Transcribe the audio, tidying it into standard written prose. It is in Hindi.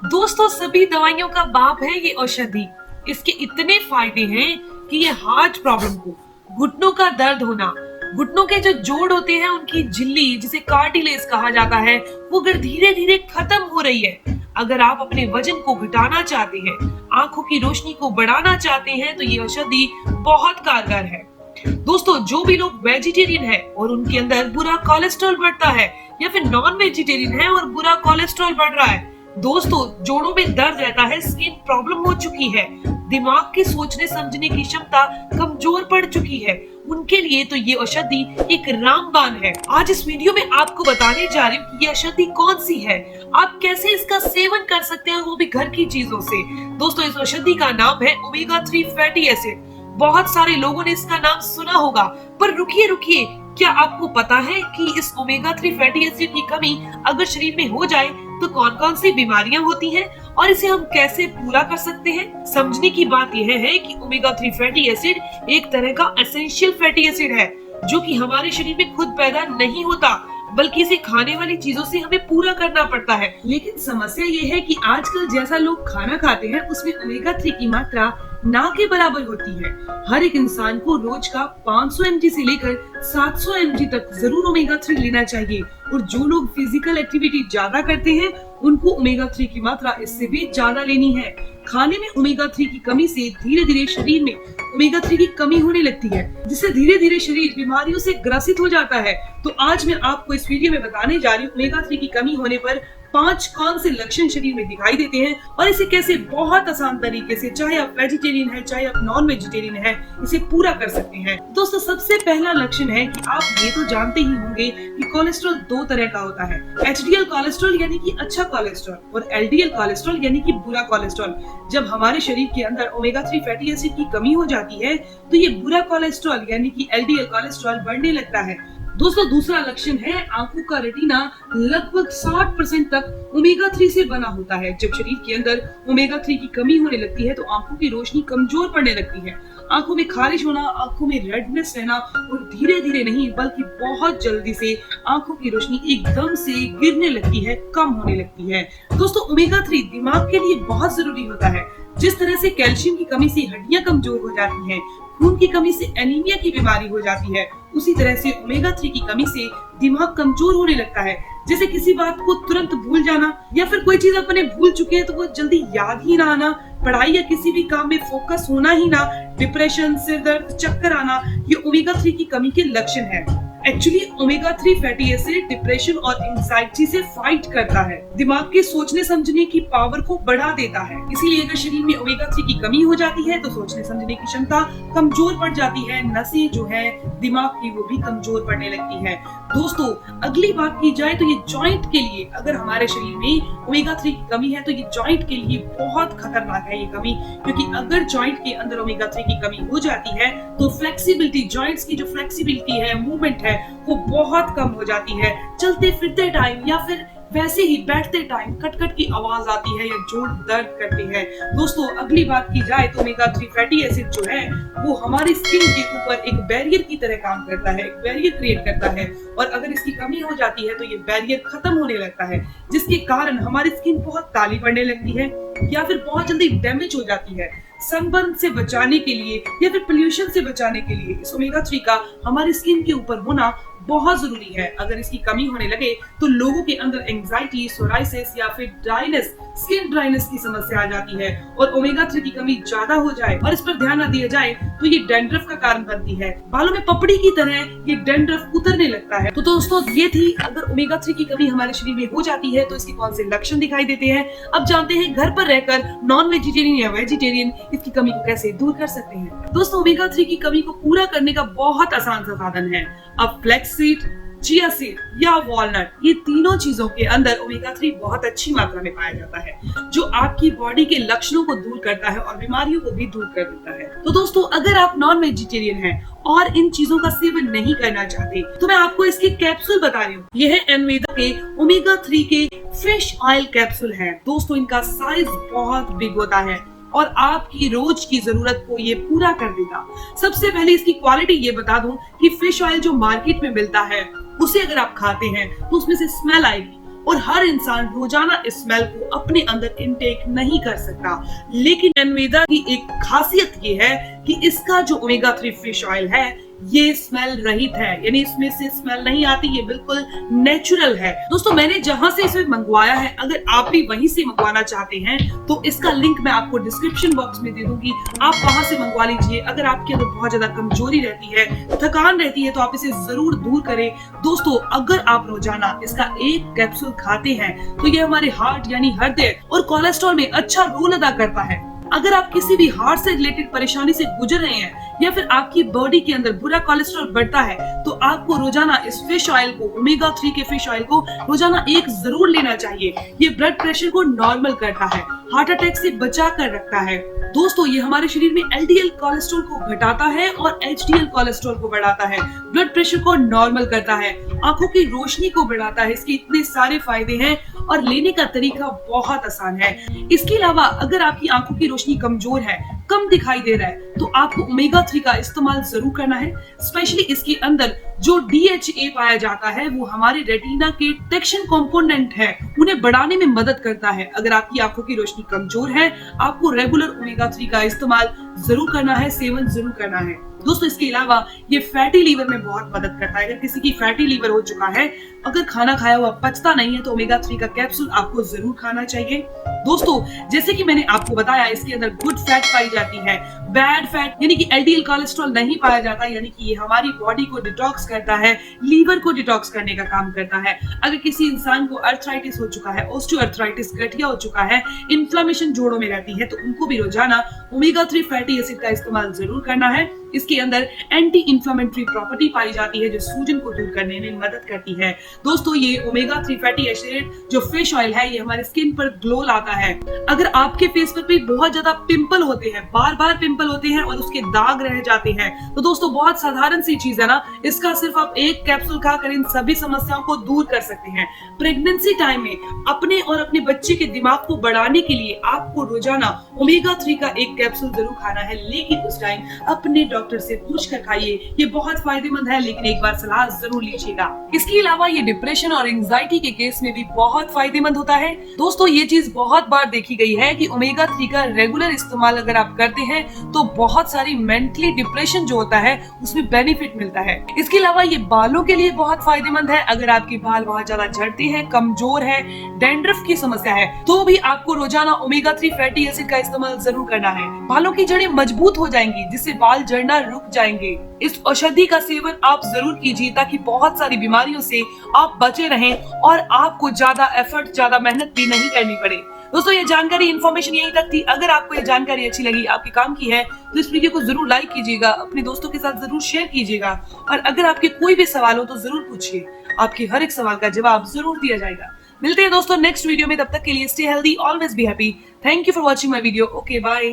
दोस्तों, सभी दवाइयों का बाप है ये औषधि। इसके इतने फायदे हैं कि ये हार्ट प्रॉब्लम को, घुटनों का दर्द होना, घुटनों के जो जोड़ होते हैं उनकी झिल्ली जिसे कार्टिलेज कहा जाता है, वो अगर धीरे धीरे खत्म हो रही है, अगर आप अपने वजन को घटाना चाहते हैं, आंखों की रोशनी को बढ़ाना चाहते हैं, तो ये औषधि बहुत कारगर है। दोस्तों, जो भी लोग वेजिटेरियन है और उनके अंदर बुरा कोलेस्ट्रॉल बढ़ता है, या फिर नॉन वेजिटेरियन है और बुरा कोलेस्ट्रॉल बढ़ रहा है, दोस्तों जोड़ों में दर्द रहता है, स्किन प्रॉब्लम हो चुकी है, दिमाग की सोचने समझने की क्षमता कमजोर पड़ चुकी है, उनके लिए तो ये औषधि एक रामबाण है। आज इस वीडियो में आपको बताने जा रही हूँ कि ये औषधि कौन सी है, आप कैसे इसका सेवन कर सकते हैं, वो भी घर की चीजों से। दोस्तों, इस औषधि का नाम है ओमेगा 3 फैटी एसिड। बहुत सारे लोगों ने इसका नाम सुना होगा, पर रुकिए रुकिए, क्या आपको पता है कि इस ओमेगा 3 फैटी एसिड की कमी अगर शरीर में हो जाए तो कौन कौन सी बीमारियां होती हैं और इसे हम कैसे पूरा कर सकते हैं। समझने की बात यह है कि ओमेगा 3 फैटी एसिड एक तरह का एसेंशियल फैटी एसिड है, जो कि हमारे शरीर में खुद पैदा नहीं होता, बल्कि इसे खाने वाली चीजों से हमें पूरा करना पड़ता है। लेकिन समस्या ये है कि आजकल जैसा लोग खाना खाते हैं उसमें ओमेगा 3 की मात्रा ना के बराबर होती है। हर एक इंसान को रोज का 500 mg से लेकर 700 mg तक जरूर ओमेगा 3 लेना चाहिए, और जो लोग फिजिकल एक्टिविटी ज्यादा करते हैं उनको ओमेगा 3 की मात्रा इससे भी ज्यादा लेनी है। खाने में ओमेगा 3 की कमी से धीरे धीरे शरीर में ओमेगा 3 की कमी होने लगती है, जिससे धीरे धीरे शरीर बीमारियों से ग्रसित हो जाता है। तो आज मैं आपको इस वीडियो में बताने जा रही हूँ ओमेगा 3 की कमी होने पर 5 कौन से लक्षण शरीर में दिखाई देते हैं और इसे कैसे बहुत आसान तरीके से, चाहे आप वेजिटेरियन है चाहे आप नॉन वेजिटेरियन है, इसे पूरा कर सकते हैं। दोस्तों, सबसे पहला लक्षण है कि आप ये तो जानते ही होंगे कि कोलेस्ट्रॉल 2 तरह का होता है, एचडीएल कोलेस्ट्रॉल यानी कि अच्छा कोलेस्ट्रॉल और एलडीएल कोलेस्ट्रॉल यानी कि बुरा कोलेस्ट्रॉल। जब हमारे शरीर के अंदर ओमेगा 3 फैटी एसिड की कमी हो जाती है तो ये बुरा कोलेस्ट्रॉल यानी कि एलडीएल कोलेस्ट्रॉल बढ़ने लगता है। दोस्तों, दूसरा लक्षण है आंखों का रेटिना लगभग 60% तक ओमेगा 3 से बना होता है। जब शरीर के अंदर ओमेगा 3 की कमी होने लगती है तो आंखों की रोशनी कमजोर पड़ने लगती है, आंखों में खारिश होना, आंखों में रेडनेस रहना, और धीरे धीरे नहीं बल्कि बहुत जल्दी से आंखों की रोशनी एकदम से गिरने लगती है, कम होने लगती है। दोस्तों, ओमेगा 3 दिमाग के लिए बहुत जरूरी होता है। जिस तरह से कैल्शियम की कमी से हड्डियां कमजोर हो जाती हैं, खून की कमी से एनीमिया की बीमारी हो जाती है, उसी तरह से ओमेगा 3 की कमी से दिमाग कमजोर होने लगता है। जैसे किसी बात को तुरंत भूल जाना, या फिर कोई चीज अपने भूल चुके हैं तो वो जल्दी याद ही ना आना, पढ़ाई या किसी भी काम में फोकस होना ही ना, डिप्रेशन, सिर दर्द, चक्कर आना, ये ओमेगा 3 की कमी के लक्षण है। Actually omega 3 fatty acid depression और एंजाइटी से फाइट करता है, दिमाग के सोचने समझने की पावर को बढ़ा देता है। इसीलिए अगर शरीर में ओमेगा 3 की कमी हो जाती है तो सोचने समझने की क्षमता कमजोर पड़ जाती है, नसें जो है दिमाग की वो भी कमजोर पड़ने लगती है। दोस्तों, अगली बात की जाए तो ये जॉइंट के लिए, अगर हमारे शरीर में ओमेगा 3 की कमी है तो ये जॉइंट के लिए बहुत खतरनाक है ये कमी, क्योंकि अगर जॉइंट के अंदर ओमेगा 3 की कमी हो जाती है तो फ्लेक्सिबिलिटी, जॉइंट्स की जो फ्लेक्सिबिलिटी है, मूवमेंट है, वो बहुत कम हो जाती है। चलते फिरते टाइम या फिर वैसे ही बैठते टाइम कट-कट की आवाज आती है या जोड़ दर्द करते हैं। दोस्तों, अगली बात की जाए तो ओमेगा 3 फैटी एसिड जो है वो हमारी स्किन के ऊपर एक बैरियर की तरह काम करता है, एक बैरियर क्रिएट करता है, और अगर इसकी कमी हो जाती है तो ये बैरियर खत्म होने लगता है, जिसके कारण हमारी स्किन बहुत काली पड़ने लगती है या फिर बहुत जल्दी डैमेज हो जाती है। सनबर्न से बचाने के लिए या फिर पोल्यूशन से बचाने के लिए इस ओमेगा 3 का हमारी स्किन के ऊपर होना बहुत जरूरी है। अगर इसकी कमी होने लगे तो लोगों के अंदर एंजाइटी, सोराइसिस या फिर ड्राइनेस, स्किन ड्राइनेस की समस्या आ जाती है, और ओमेगा 3 की कमी ज्यादा हो जाए और इस पर ध्यान न दिया जाए तो ये डैंड्रफ का कारण बनती है, बालों में पपड़ी की तरह ये डैंड्रफ उतरने लगता है। तो दोस्तों, ये थी अगर ओमेगा 3 की कमी हमारे शरीर में हो जाती है तो इसके कौन से लक्षण दिखाई देते हैं। अब जानते हैं घर पर रहकर नॉन वेजिटेरियन या वेजिटेरियन इसकी कमी को कैसे दूर कर सकते हैं। दोस्तों, ओमेगा 3 की कमी को पूरा करने का बहुत आसान सा साधन है। अब फ्लैक्स सीड, चिया सीड या वॉलनट, ये तीनों चीजों के अंदर ओमेगा 3 बहुत अच्छी मात्रा में पाया जाता है, जो आपकी बॉडी के लक्षणों को दूर करता है और बीमारियों को भी दूर कर देता है। तो दोस्तों, अगर आप नॉन वेजिटेरियन हैं और इन चीजों का सेवन नहीं करना चाहते तो मैं आपको इसके कैप्सूल बता रही हूँ। यह है एनवेदा के ओमेगा 3 के फिश ऑयल कैप्सूल है। दोस्तों, इनका साइज बहुत बिग होता है और आपकी रोज की जरूरत को ये पूरा कर देगा। सबसे पहले इसकी क्वालिटी ये बता दूं कि फिश ऑयल जो मार्केट में मिलता है उसे अगर आप खाते हैं तो उसमें से स्मेल आएगी, और हर इंसान रोजाना इस स्मेल को अपने अंदर इनटेक नहीं कर सकता। लेकिन एनवेदा की एक खासियत ये है कि इसका जो ओमेगा 3 फिश ऑयल है ये स्मेल रहित है, यानी इसमें से स्मेल नहीं आती, ये बिल्कुल नेचुरल है। दोस्तों मैंने जहां से इसे मंगवाया है, अगर आप भी वहीं से मंगवाना चाहते हैं तो इसका लिंक मैं आपको डिस्क्रिप्शन बॉक्स में दे दूंगी, आप वहां से मंगवा लीजिए। अगर आपके अंदर बहुत ज्यादा कमजोरी रहती है, थकान रहती है, तो आप इसे जरूर दूर करें। दोस्तों अगर आप रोजाना इसका एक कैप्सूल खाते हैं तो ये हमारे हार्ट यानी हृदय और कोलेस्ट्रॉल में अच्छा रोल अदा करता है। अगर आप किसी भी हार्ट से रिलेटेड परेशानी से गुजर रहे हैं या फिर आपकी बॉडी के अंदर बुरा कोलेस्ट्रॉल बढ़ता है तो आपको रोजाना इस फिश ऑयल को, ओमेगा 3 के फिश ऑयल को रोजाना एक जरूर लेना चाहिए। ये ब्लड प्रेशर को नॉर्मल करता है, हार्ट अटैक से बचा कर रखता है। दोस्तों ये हमारे शरीर में एलडीएल कोलेस्ट्रॉल को घटाता है और एचडीएल कोलेस्ट्रॉल को बढ़ाता है, ब्लड प्रेशर को नॉर्मल करता है, आंखों की रोशनी को बढ़ाता है। इसके इतने सारे फायदे हैं और लेने का तरीका बहुत आसान है। इसके अलावा अगर आपकी आंखों की रोशनी कमजोर है, कम दिखाई दे रहा है, तो आपको ओमेगा 3 का इस्तेमाल जरूर करना है। स्पेशली इसके अंदर जो DHA पाया जाता है वो हमारे रेटिना के टेक्शन कंपोनेंट है, उन्हें बढ़ाने में मदद करता है। अगर आपकी आंखों की रोशनी कमजोर है, आपको रेगुलर ओमेगा 3 का इस्तेमाल जरूर करना है, सेवन जरूर करना है। दोस्तों इसके अलावा ये फैटी लीवर में बहुत मदद करता है। अगर किसी की फैटी लीवर हो चुका है, अगर खाना खाया हुआ पचता नहीं है, तो ओमेगा 3 का कैप्सूल आपको जरूर खाना चाहिए। दोस्तों जैसे कि मैंने आपको बताया, इसके अंदर गुड फैट पाई जाती है, बैड फैट यानी कि एलडीएल कोलेस्ट्रॉल नहीं पाया जाता, यानी कि ये हमारी बॉडी को डिटॉक्स करता है, लीवर को डिटॉक्स करने का काम करता है। अगर किसी इंसान को अर्थराइटिस हो चुका है, ऑस्टियोआर्थराइटिस गठिया हो चुका है, इन्फ्लेमेशन जोड़ों में रहती है, तो उनको भी रोजाना ओमेगा 3 फैटी एसिड का इस्तेमाल जरूर करना है। इसके अंदर एंटी इंफ्लेमेटरी प्रॉपर्टी पाई जाती है जो सूजन को दूर करने में मदद करती है। दोस्तों ये ओमेगा 3 फैटी एसिड जो फिश ऑयल है, ये हमारे स्किन पर ग्लो लाता है। अगर आपके फेस पर भी बहुत ज्यादा पिंपल होते हैं, बार बार पिंपल होते हैं और उसके दाग रह जाते हैं, तो दोस्तों बहुत साधारण सी चीज है ना, इसका सिर्फ आप एक कैप्सूल खाकर इन सभी समस्याओं को दूर कर सकते हैं। प्रेगनेंसी टाइम में अपने और अपने बच्चे के दिमाग को बढ़ाने के लिए आपको रोजाना ओमेगा 3 का एक कैप्सूल जरूर खाना है, लेकिन उस टाइम अपने डॉक्टर से पूछ कर खाइए। ये बहुत फायदेमंद है, लेकिन एक बार सलाह जरूर लीजिएगा। इसके अलावा ये डिप्रेशन और एंजाइटी के केस में भी बहुत फायदेमंद होता है। दोस्तों ये चीज बहुत बार देखी गई है कि ओमेगा 3 का रेगुलर इस्तेमाल अगर आप करते हैं तो बहुत सारी मेंटली डिप्रेशन जो होता है उसमें बेनिफिट मिलता है। इसके अलावा ये बालों के लिए बहुत फायदेमंद है। अगर आपके बाल बहुत ज्यादा झड़ते हैं, कमजोर है, डैंड्रफ की समस्या है, तो भी आपको रोजाना ओमेगा 3 फैटी एसिड का इस्तेमाल जरूर करना है। बालों की जड़ें मजबूत हो जाएंगी, जिससे बाल झड़ना रुक जाएंगे। इस औषधि का सेवन आप जरूर कीजिए ताकि बहुत सारी बीमारियों से आप बचे रहें और आपको ज्यादा एफर्ट, ज्यादा मेहनत भी नहीं करनी पड़े। दोस्तों ये जानकारी, इन्फॉर्मेशन यही तक थी। अगर आपको ये जानकारी अच्छी लगी, आपके काम की है, तो इस वीडियो को जरूर लाइक कीजिएगा, अपने दोस्तों के साथ जरूर शेयर कीजिएगा और अगर आपके कोई भी सवाल हो तो जरूर पूछिए, आपके हर एक सवाल का जवाब जरूर दिया जाएगा। मिलते हैं दोस्तों नेक्स्ट वीडियो में, तब तक के लिए stay healthy, always be happy. Thank you for watching my video. Okay bye.